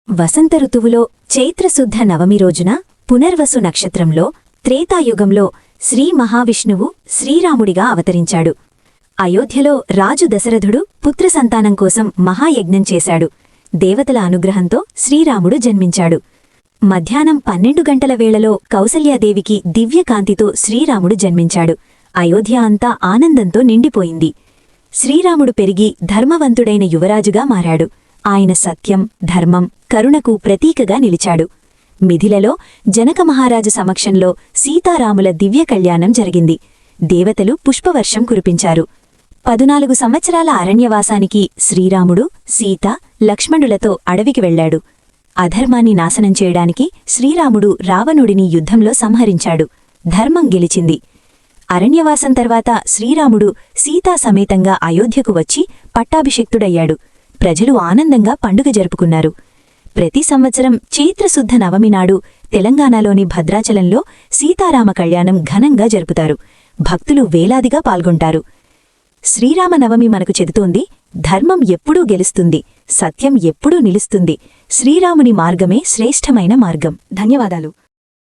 వసంత ఋతువులో చైత్రశుద్ధ నవమి రోజున పునర్వసు నక్షత్రంలో త్రేతాయుగంలో శ్రీ మహావిష్ణువు శ్రీరాముడిగా అవతరించాడు. అయోధ్యలో రాజు దశరథుడు పుత్రసంతానం కోసం మహాయజ్ఞం చేశాడు. దేవతల అనుగ్రహంతో శ్రీరాముడు జన్మించాడు. మధ్యాహ్నం 12 గంటల వేళలో కౌసల్యాదేవికి దివ్యకాంతితో శ్రీరాముడు జన్మించాడు. అయోధ్య అంతా ఆనందంతో నిండిపోయింది. శ్రీరాముడు పెరిగి ధర్మవంతుడైన యువరాజుగా మారాడు. ఆయన సత్యం, ధర్మం, కరుణకు ప్రతీకగా నిలిచాడు. మిథిలలో జనక మహారాజు సమక్షంలో సీతారాముల దివ్య కళ్యాణం జరిగింది. దేవతలు పుష్పవర్షం కురిపించారు. 14 సంవత్సరాల అరణ్యవాసానికి శ్రీరాముడు, సీత, లక్ష్మణులతో అడవికి వెళ్లాడు. అధర్మాన్ని నాశనం చేయడానికి శ్రీరాముడు రావణుడిని యుద్ధంలో సంహరించాడు. ధర్మం గెలిచింది. అరణ్యవాసం తర్వాత శ్రీరాముడు సీతా సమేతంగా అయోధ్యకు వచ్చి పట్టాభిషిక్తుడయ్యాడు. ప్రజలు ఆనందంగా పండుగ జరుపుకున్నారు. ప్రతి సంవత్సరం చైత్రశుద్ధ నవమి నాడు తెలంగాణలోని భద్రాచలంలో సీతారామ కళ్యాణం ఘనంగా జరుపుతారు. భక్తులు వేలాదిగా పాల్గొంటారు. శ్రీరామనవమి మనకు చెబుతోంది, ధర్మం ఎప్పుడూ గెలుస్తుంది, సత్యం ఎప్పుడూ నిలుస్తుంది. శ్రీరాముని మార్గమే శ్రేష్టమైన మార్గం. ధన్యవాదాలు.